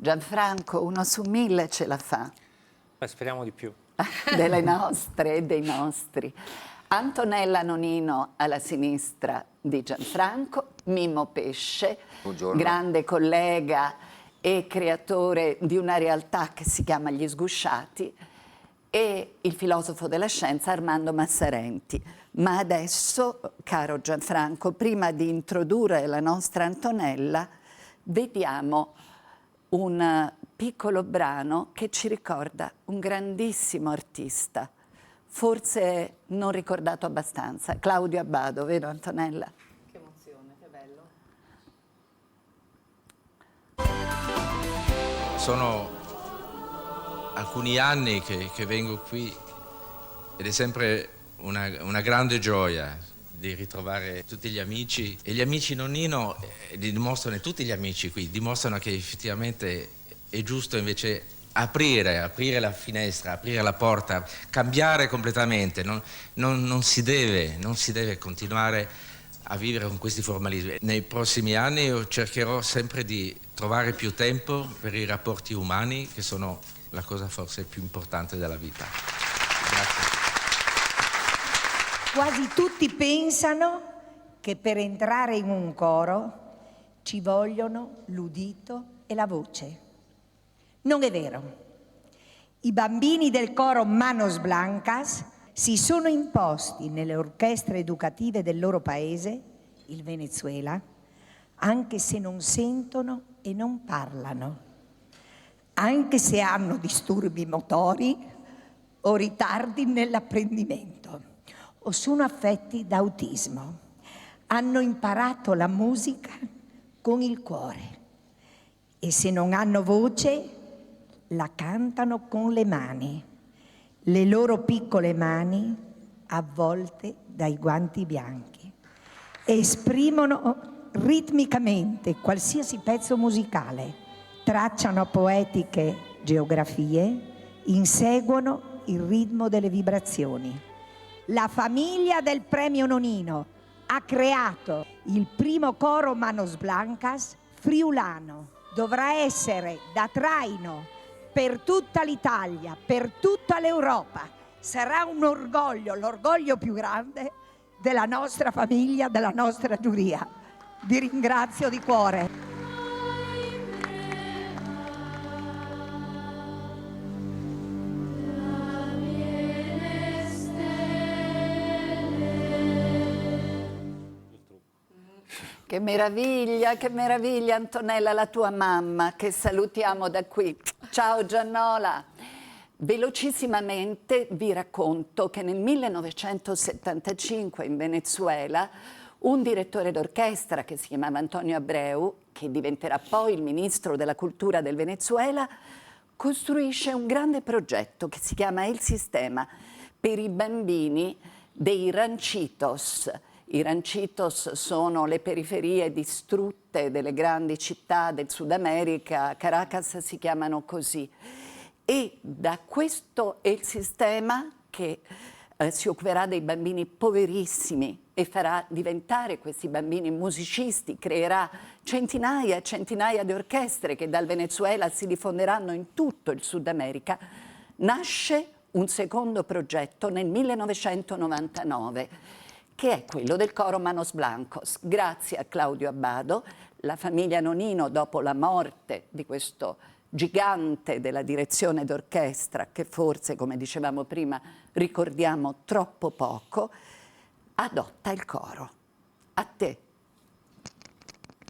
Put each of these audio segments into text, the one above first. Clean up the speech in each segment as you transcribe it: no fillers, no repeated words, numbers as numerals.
Gianfranco, 1 su 1000 ce la fa. Beh, speriamo di più. Delle nostre e dei nostri. Antonella Nonino alla sinistra di Gianfranco, Mimmo Pesce, Buongiorno. grande collega e creatore di una realtà che si chiama Gli Sgusciati, e il filosofo della scienza Armando Massarenti. Ma adesso, caro Gianfranco, prima di introdurre la nostra Antonella, vediamo un piccolo brano che ci ricorda un grandissimo artista, forse non ricordato abbastanza, Claudio Abbado, vero Antonella? Che emozione, che bello. Sono alcuni anni che vengo qui ed è sempre una grande gioia di ritrovare tutti gli amici, e gli amici Nonnino dimostrano, tutti gli amici qui dimostrano che effettivamente è giusto invece aprire la finestra, aprire la porta, cambiare completamente. Non si deve continuare a vivere con questi formalismi. Nei prossimi anni io cercherò sempre di trovare più tempo per i rapporti umani, che sono la cosa forse più importante della vita. Grazie. Quasi tutti pensano che per entrare in un coro ci vogliono l'udito e la voce. Non è vero. I bambini del coro Manos Blancas si sono imposti nelle orchestre educative del loro paese, il Venezuela, anche se non sentono e non parlano, anche se hanno disturbi motori o ritardi nell'apprendimento o sono affetti da autismo. Hanno imparato la musica con il cuore e se non hanno voce la cantano con le mani, le loro piccole mani avvolte dai guanti bianchi. Esprimono ritmicamente qualsiasi pezzo musicale, tracciano poetiche geografie, inseguono il ritmo delle vibrazioni. La famiglia del premio Nonino ha creato il primo coro Manos Blancas friulano. Dovrà essere da traino per tutta l'Italia, per tutta l'Europa. Sarà un orgoglio, l'orgoglio più grande della nostra famiglia, della nostra giuria. Vi ringrazio di cuore. Che meraviglia Antonella, la tua mamma, che salutiamo da qui. Ciao Giannola. Velocissimamente vi racconto che nel 1975 in Venezuela un direttore d'orchestra che si chiamava Antonio Abreu, che diventerà poi il ministro della cultura del Venezuela, costruisce un grande progetto che si chiama Il Sistema per i bambini dei Ranchitos. I Ranchitos sono le periferie distrutte delle grandi città del Sud America, Caracas si chiamano così. E da questo è il sistema che si occuperà dei bambini poverissimi e farà diventare questi bambini musicisti, creerà centinaia e centinaia di orchestre che dal Venezuela si diffonderanno in tutto il Sud America. Nasce un secondo progetto nel 1999, che è quello del coro Manos Blancos. Grazie a Claudio Abbado, la famiglia Nonino, dopo la morte di questo gigante della direzione d'orchestra, che forse, come dicevamo prima, ricordiamo troppo poco, adotta il coro. A te.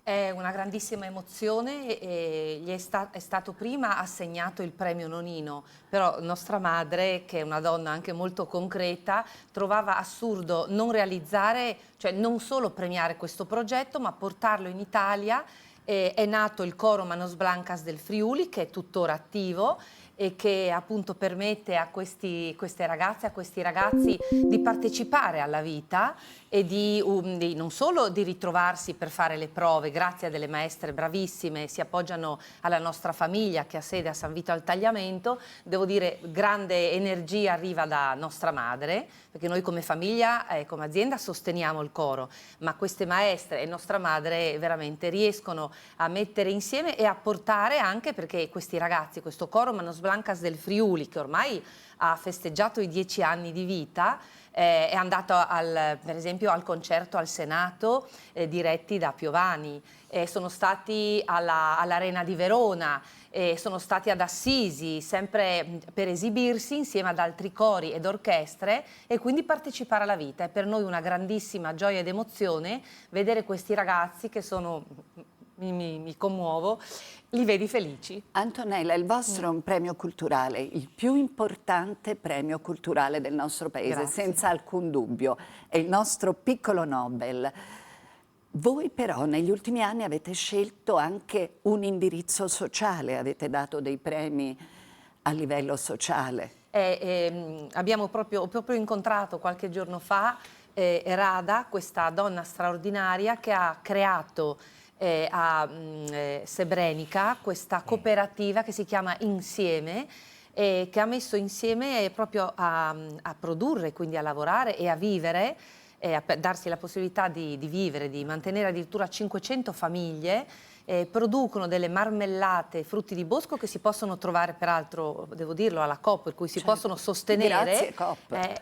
È una grandissima emozione e gli è stato prima assegnato il premio Nonino, però nostra madre, che è una donna anche molto concreta, trovava assurdo non realizzare, cioè non solo premiare questo progetto, ma portarlo in Italia. È nato il coro Manos Blancas del Friuli, che è tuttora attivo, e che appunto permette a queste ragazze, a questi ragazzi di partecipare alla vita e non solo di ritrovarsi per fare le prove, grazie a delle maestre bravissime, si appoggiano alla nostra famiglia che ha sede a San Vito al Tagliamento. Devo dire, grande energia arriva da nostra madre, perché noi come famiglia e come azienda sosteniamo il coro, ma queste maestre e nostra madre veramente riescono a mettere insieme e a portare anche, perché questi ragazzi, questo coro Manos Blancas del Friuli, che ormai ha festeggiato i 10 anni di vita, è andato per esempio al concerto al Senato diretti da Piovani, sono stati all'Arena di Verona, sono stati ad Assisi, sempre per esibirsi insieme ad altri cori ed orchestre e quindi partecipare alla vita. È per noi una grandissima gioia ed emozione vedere questi ragazzi che sono, mi commuovo, li vedi felici. Antonella, il vostro è un premio culturale, il più importante premio culturale del nostro paese, Grazie. senza alcun dubbio. È il nostro piccolo Nobel. Voi però negli ultimi anni avete scelto anche un indirizzo sociale, avete dato dei premi a livello sociale. Abbiamo proprio incontrato qualche giorno fa Rada, questa donna straordinaria che ha creato a Srebrenica questa cooperativa che si chiama Insieme, che ha messo insieme proprio a produrre, quindi a lavorare e a vivere, a darsi la possibilità di vivere, di mantenere addirittura 500 famiglie. Producono delle marmellate, frutti di bosco che si possono trovare peraltro, devo dirlo, alla Coop, per cui si possono sostenere. Grazie, Coop.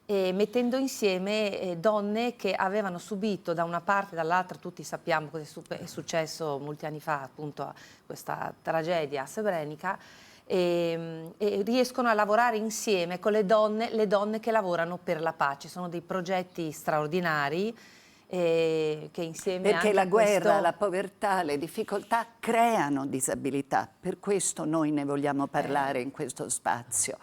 E mettendo insieme donne che avevano subito da una parte e dall'altra, tutti sappiamo cosa è successo molti anni fa, appunto questa tragedia a Srebrenica, e riescono a lavorare insieme con le donne che lavorano per la pace. Sono dei progetti straordinari che insieme Perché anche la guerra, questo... la povertà, le difficoltà creano disabilità. Per questo noi ne vogliamo parlare in questo spazio.